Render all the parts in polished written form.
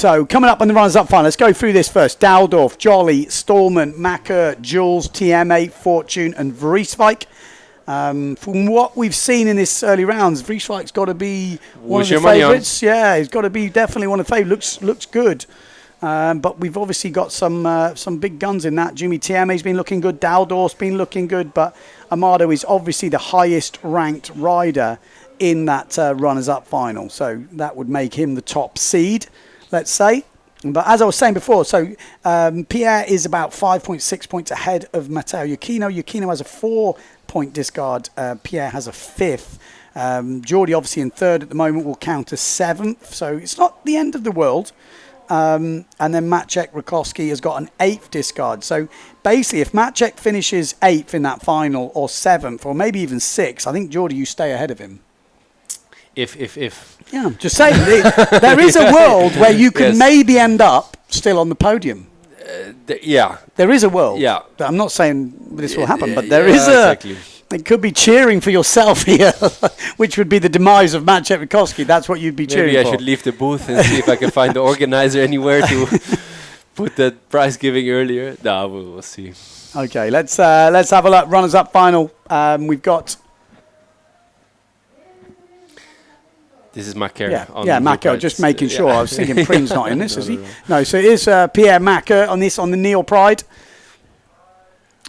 So coming up on the runners-up final, let's go through this first. Daldorf, Jolly, Stallman, Macker, Jules, TMA, Fortune, and Vrieswijk. From what we've seen in this early rounds, Vrieswijk's got to be one of the favourites. Yeah, he's got to be definitely one of the favourites. Looks good. But we've obviously got some big guns in that. Jimmy TMA's been looking good. Daldorf's been looking good. But Amado is obviously the highest ranked rider in that runners-up final. So that would make him the top seed, let's say. But as I was saying before, so Pierre is about 5.6 points ahead of Matteo Iuchino. Iuchino has a 4-point discard. Pierre has a 5th. Geordie, obviously in 3rd at the moment, will count as 7th. So it's not the end of the world. And then Maciek Rakowski has got an 8th discard. So basically, if Maciek finishes 8th in that final, or 7th, or maybe even 6th, I think, Geordie, you stay ahead of him. If. Yeah, just saying. There is a world where you could maybe end up still on the podium. There is a world. Yeah. I'm not saying this will happen, but there is a... Exactly. It could be cheering for yourself here, which would be the demise of Maciek Rakowski. That's what you'd be cheering for. Maybe I should leave the booth and see if I can find the organizer anywhere to put that prize giving earlier. No, we'll see. Okay, let's have a look. Runners-up final. We've got... This is Macker. Yeah, Macker, just making sure. I was thinking Prim's not in this, is he? No, so it is Pierre Macker on this, on the Neil Pride.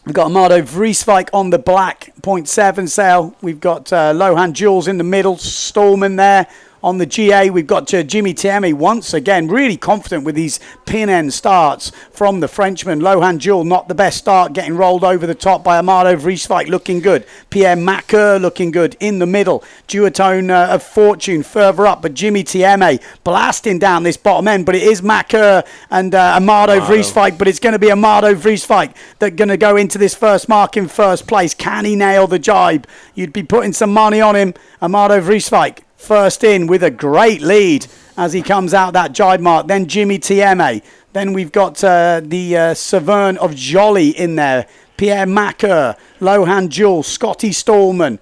We've got Amado Vrieswijk on the black 0.7 sail. We've got Lohan Jules in the middle, Stallman there. On the GA, we've got Jimmy Tiemi once again, really confident with these pin-end starts from the Frenchman. Lohan Jules, not the best start, getting rolled over the top by Amado Vrieswijk, looking good. Pierre Macker looking good in the middle. Duotone of Fortune further up, but Jimmy Tiemi blasting down this bottom end. But it is Macker and Amado Vrieswijk, but it's going to be Amado Vrieswijk that's going to go into this first mark in first place. Can he nail the jibe? You'd be putting some money on him. Amado Vrieswijk first in with a great lead as he comes out that jibe mark. Then Jimmy Tieme. Then we've got the Severn of Jolly in there. Pierre Macker, Lohan Jules, Scotty Stallman.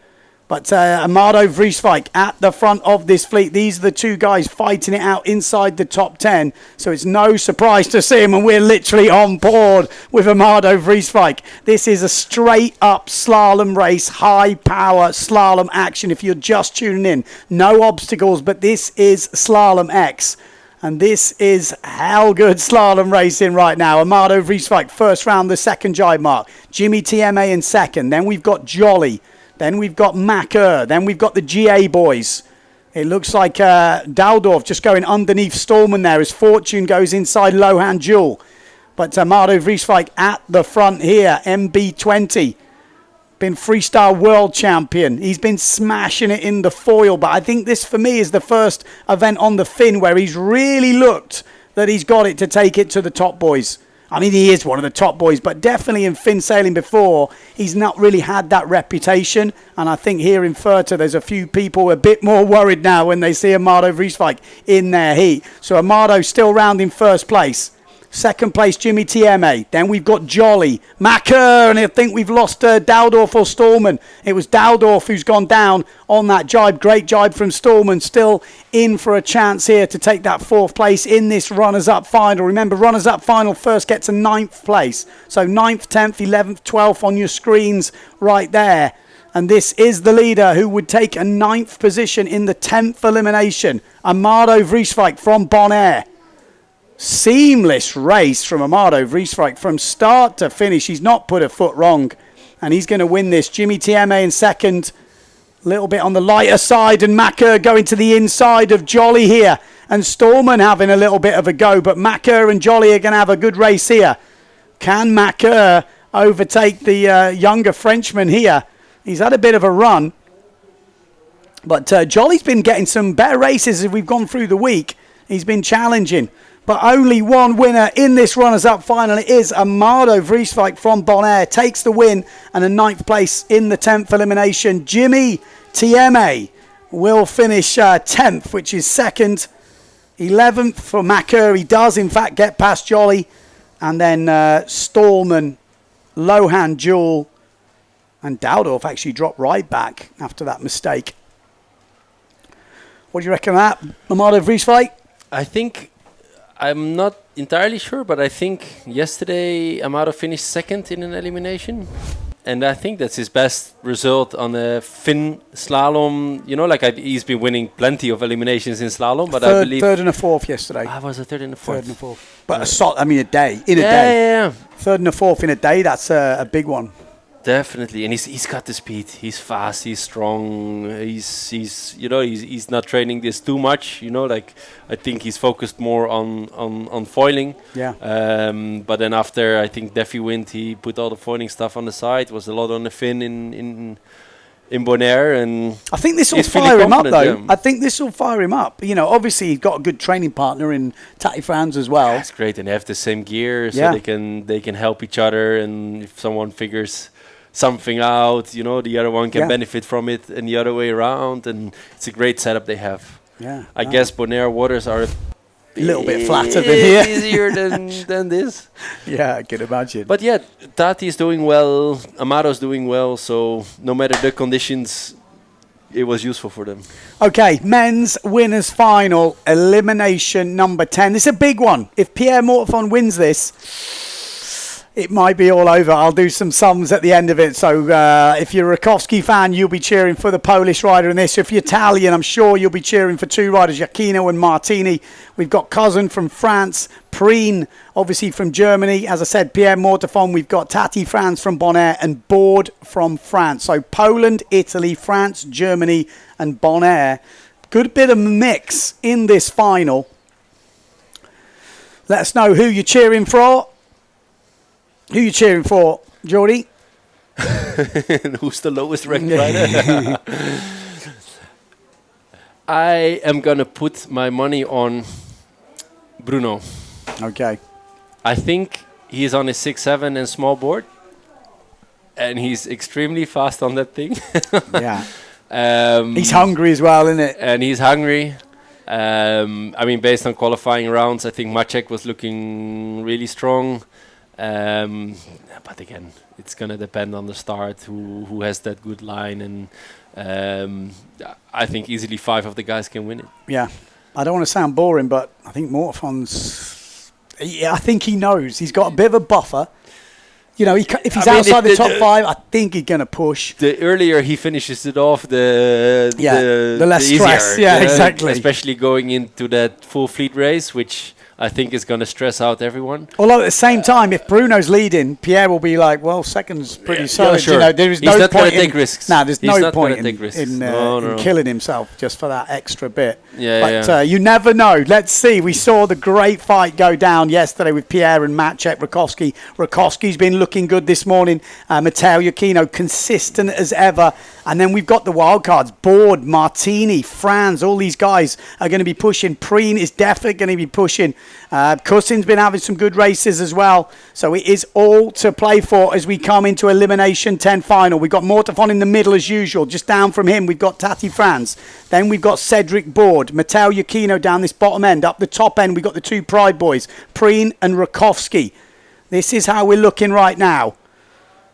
But Amado Vrieswijk at the front of this fleet. These are the two guys fighting it out inside the top 10. So it's no surprise to see him. And we're literally on board with Amado Vrieswijk. This is a straight up slalom race, high power slalom action. If you're just tuning in, no obstacles, but this is Slalom-X. And this is hell good slalom racing right now. Amado Vrieswijk first round, the second jibe mark. Jimmy Tieme in second. Then we've got Jolly. Then we've got Macker. Then we've got the GA boys. It looks like Daldorf just going underneath Stallman there as Fortune goes inside Lohan Jules. But Amado Vrieswijk at the front here. MB20. Been Freestyle World Champion. He's been smashing it in the foil. But I think this for me is the first event on the fin where he's really looked that he's got it to take it to the top boys. I mean, he is one of the top boys, but definitely in fin sailing before, he's not really had that reputation. And I think here in Fuerte, there's a few people a bit more worried now when they see Amado Vrieswijk in their heat. So Amado still round in first place. Second place, Jimmy Tieme. Then we've got Jolly, Macker, and I think we've lost Daldorf or Stallman. It was Daldorf who's gone down on that jibe. Great jibe from Stallman. Still in for a chance here to take that fourth place in this runners-up final. Remember, runners-up final first gets a 9th place. So 9th, 10th, 11th, 12th on your screens right there. And this is the leader who would take a 9th position in the 10th elimination. Amado Vrieswijk from Bonaire. Seamless race from Amado Vrieswijk from start to finish. He's not put a foot wrong, and he's going to win this. Jimmy Tieme in second, a little bit on the lighter side, and Macker going to the inside of Jolly here, and Stallman having a little bit of a go, but Macker and Jolly are going to have a good race here. Can Macker overtake the younger Frenchman here? He's had a bit of a run, but Jolly's been getting some better races as we've gone through the week. He's been challenging. But only one winner in this runners-up final. It is Amado Vrieswijk from Bonaire. Takes the win and a 9th place in the 10th elimination. Jimmy Tieme will finish 10th, which is second. 11th for Macker. He does, in fact, get past Jolly. And then Stallman, Lohan Jules, and Daldorf actually dropped right back after that mistake. What do you reckon of that, Amado Vrieswijk? I think I'm not entirely sure, but I think yesterday Amado finished second in an elimination. And I think that's his best result on a Finn slalom. You know, like he's been winning plenty of eliminations in slalom, but I believe third and a fourth yesterday. I was a third and a fourth. Third and a fourth. But a day. Yeah. Third and a fourth in a day. That's a big one. Definitely, and he's got the speed. He's fast. He's strong. He's not training this too much. You know, like I think he's focused more on foiling. Yeah. But then after I think Defi went, he put all the foiling stuff on the side. Was a lot on the fin in Bonaire, and I think this will fire him up, though. Yeah. I think this will fire him up. You know, obviously he's got a good training partner in Tati Franz as well. That's great, and they have the same gear, so they can help each other. And if someone figures something out, you know, the other one can benefit from it, and the other way around. And it's a great setup they have. Yeah, I guess Bonaire waters are a little bit flatter than here. Easier than this. Yeah, I can imagine. But yeah, Tati is doing well, Amado's doing well, so no matter the conditions, it was useful for them. Okay, men's winners final, elimination number 10. This is a big one. If Pierre Mortefon wins this, it might be all over. I'll do some sums at the end of it. So if you're a Rakowski fan, you'll be cheering for the Polish rider in this. If you're Italian, I'm sure you'll be cheering for two riders, Giacchino and Martini. We've got Cousin from France, Preen, obviously from Germany. As I said, Pierre Mortefon. We've got Tati Franz from Bonaire and Board from France. So Poland, Italy, France, Germany and Bonaire. Good bit of mix in this final. Let us know who you're cheering for. Who are you cheering for, Jordy? Who's the lowest ranked rider? I am going to put my money on Bruno. Okay. I think he's on his 6.7 and small board. And he's extremely fast on that thing. Yeah. He's hungry as well, isn't it? And he's hungry. I mean, based on qualifying rounds, I think Maciek was looking really strong. But again, it's gonna depend on the start, who has that good line, and I think easily 5 of the guys can win it. Yeah, I don't want to sound boring, but I think Mortefon's. I think he knows he's got a bit of a buffer. You know, if he's outside the top 5, I think he's gonna push. The earlier he finishes it off, the less stress. Yeah, exactly. Especially going into that full fleet race, which I think is going to stress out everyone. Although at the same time, if Bruno's leading, Pierre will be like, well, second's pretty solid. Sure. You know, there is He's no not point to take risks. There's no point in no. killing himself just for that extra bit. Yeah, but you never know. Let's see. We saw the great fight go down yesterday with Pierre and Maciek Rakowski. Rakowski's been looking good this morning. Matteo Giacchino, consistent as ever. And then we've got the wild cards. Board, Martini, Franz, all these guys are going to be pushing. Preen is definitely going to be pushing. Cousin's been having some good races as well. So it is all to play for as we come into Elimination 10 final. We've got Mortefon in the middle as usual. Just down from him, we've got Tati Franz. Then we've got Cedric Board, Matteo Giacchino down this bottom end. Up the top end, we've got the 2 Pride boys, Preen and Rakowski. This is how we're looking right now.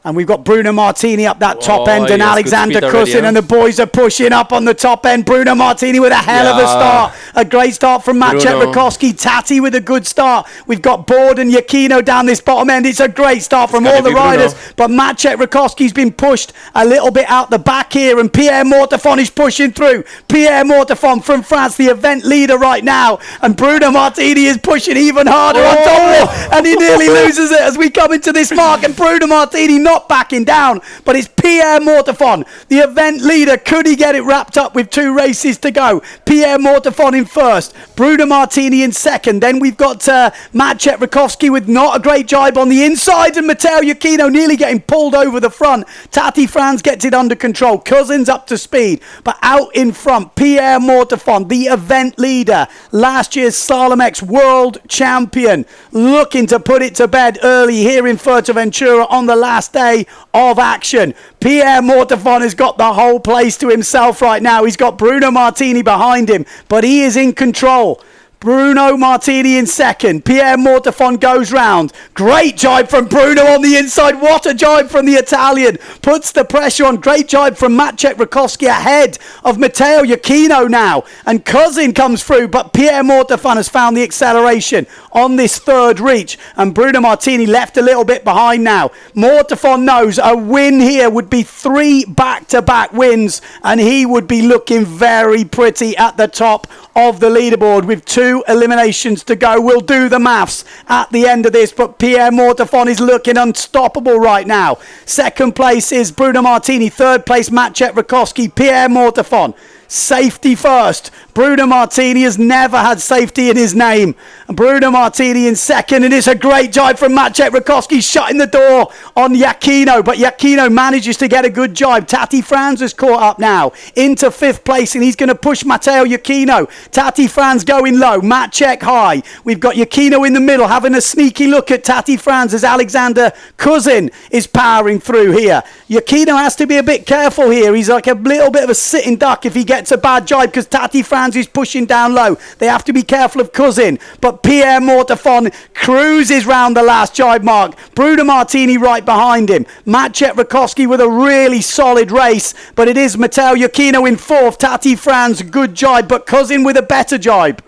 And we've got Bruno Martini up that top end and Alexander Cousin, and the boys are pushing up on the top end. Bruno Martini with a hell of a start. A great start from Maciek Rakowski. Tati with a good start. We've got Board and Giacchino down this bottom end. It's a great start from all the riders. But Maciek Rakowski's been pushed a little bit out the back here, and Pierre Mortefon is pushing through. Pierre Mortefon from France, the event leader right now. And Bruno Martini is pushing even harder on top of it. And he nearly loses it as we come into this mark. And Bruno Martini not backing down, but it's Pierre Mortefon, the event leader. Could he get it wrapped up with 2 races to go? Pierre Mortefon in first, Bruno Martini in second. Then we've got Maciek Rakowski with not a great jibe on the inside, and Matteo Giacchino nearly getting pulled over the front. Tati Franz gets it under control. Cousins up to speed, but out in front, Pierre Mortefon, the event leader, last year's Slalom-X World Champion, looking to put it to bed early here in Fuerteventura on the last day of action. Pierre Mortefon has got the whole place to himself right now. He's got Bruno Martini behind him, but he is in control. Bruno Martini in second. Pierre Mortafon goes round. Great jibe from Bruno on the inside. What a jibe from the Italian. Puts the pressure on. Great jibe from Maciek Rakowski ahead of Matteo Iachino now. And Cousin comes through, but Pierre Mortafon has found the acceleration on this third reach. And Bruno Martini left a little bit behind now. Mortafon knows a win here would be 3 back-to-back wins, and he would be looking very pretty at the top of the leaderboard with 2 eliminations to go. We'll do the maths at the end of this, but Pierre Mortafon is looking unstoppable right now. Second place is Bruno Martini. Third place, Maciek Rakowski. Pierre Mortafon. Safety first. Bruno Martini has never had safety in his name. Bruno Martini in second, and it's a great jibe from Maciek Rakowski, shutting the door on Iachino, but Iachino manages to get a good jibe. Tati Franz is caught up now into 5th place, and he's going to push Matteo Iachino. Tati Franz going low, Maciek high. We've got Iachino in the middle, having a sneaky look at Tati Franz as Alexander Cousin is powering through here. Iachino has to be a bit careful here. He's like a little bit of a sitting duck if he gets a bad jibe, because Tati Franz is pushing down low. They have to be careful of Cousin, but Pierre Mortafon cruises round the last jibe mark. Bruno Martini right behind him. Maciek Rakowski with a really solid race, but it is Matteo Iachino in 4th. Tati Franz, good jibe, but Cousin with a better jibe.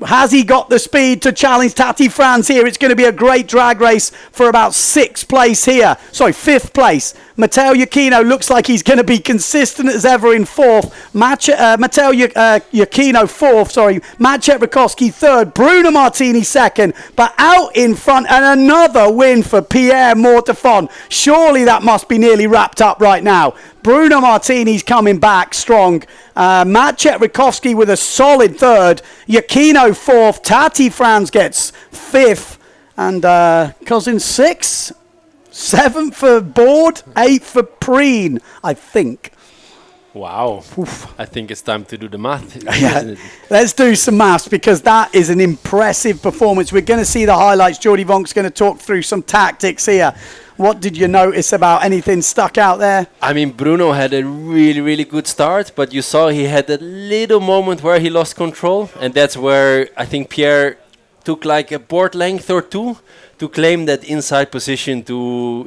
Has he got the speed to challenge Tati Franz here? It's going to be a great drag race for about 6th place here. Sorry, 5th place. Matteo Iachino looks like he's going to be consistent as ever in 4th. Matteo Iachino 4th, sorry. Maciek Rakowski 3rd. Bruno Martini 2nd. But out in front, and another win for Pierre Mortafon. Surely that must be nearly wrapped up right now. Bruno Martini's coming back strong. Maciek Rakowski with a solid 3rd. Iachino 4th. Tati Franz gets 5th. And Cousin 6th. 7th for Board. 8th for Preen, I think. Wow. Oof. I think it's time to do the math. Yeah. Let's do some maths, because that is an impressive performance. We're going to see the highlights. Jordi Vonk's going to talk through some tactics here. What did you notice about anything stuck out there? I mean, Bruno had a really, really good start, but you saw he had that little moment where he lost control, and that's where I think Pierre took like a board length or 2 to claim that inside position to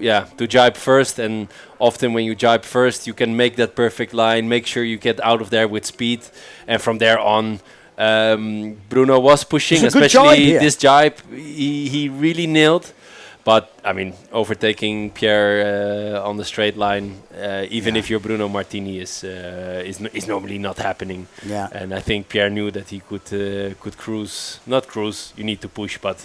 jibe first. And often when you jibe first, you can make that perfect line, make sure you get out of there with speed, and from there on, Bruno was pushing, especially this jibe. He really nailed. But, I mean, overtaking Pierre on the straight line, even if you're Bruno Martini, is normally not happening. Yeah. And I think Pierre knew that he could cruise. Not cruise, you need to push, but,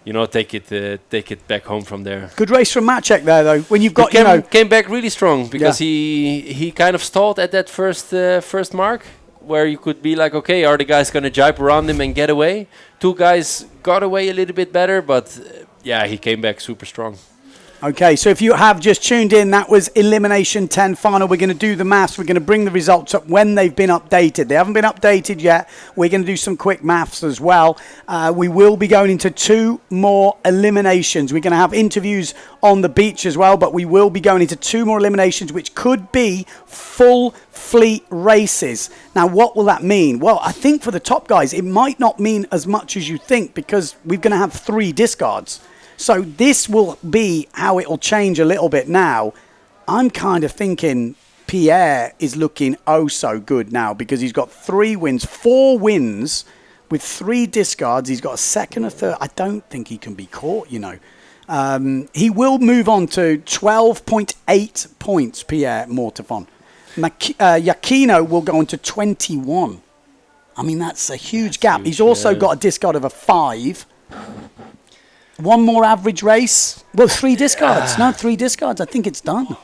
you know, take it back home from there. Good race from Maciek there, though. When you've got, came back really strong, because he kind of stalled at that first mark, where you could be like, okay, are the guys going to jibe around him and get away? 2 guys got away a little bit better, but... yeah, he came back super strong. Okay, so if you have just tuned in, that was Elimination 10 final. We're going to do the maths. We're going to bring the results up when they've been updated. They haven't been updated yet. We're going to do some quick maths as well. We will be going into 2 more eliminations. We're going to have interviews on the beach as well, but we will be going into 2 more eliminations, which could be full fleet races. Now, what will that mean? Well, I think for the top guys, it might not mean as much as you think, because we're going to have 3 discards. So this will be how it will change a little bit now. I'm kind of thinking Pierre is looking oh so good now, because he's got 3 wins, 4 wins with 3 discards. He's got a second, a third. I don't think he can be caught, you know. He will move on to 12.8 points, Pierre Mortafon. Iachino will go on to 21. I mean, that's a huge gap. Huge, he's also got a discard of a 5. 1 more average race. Well, 3 discards. No, 3 discards. I think it's done.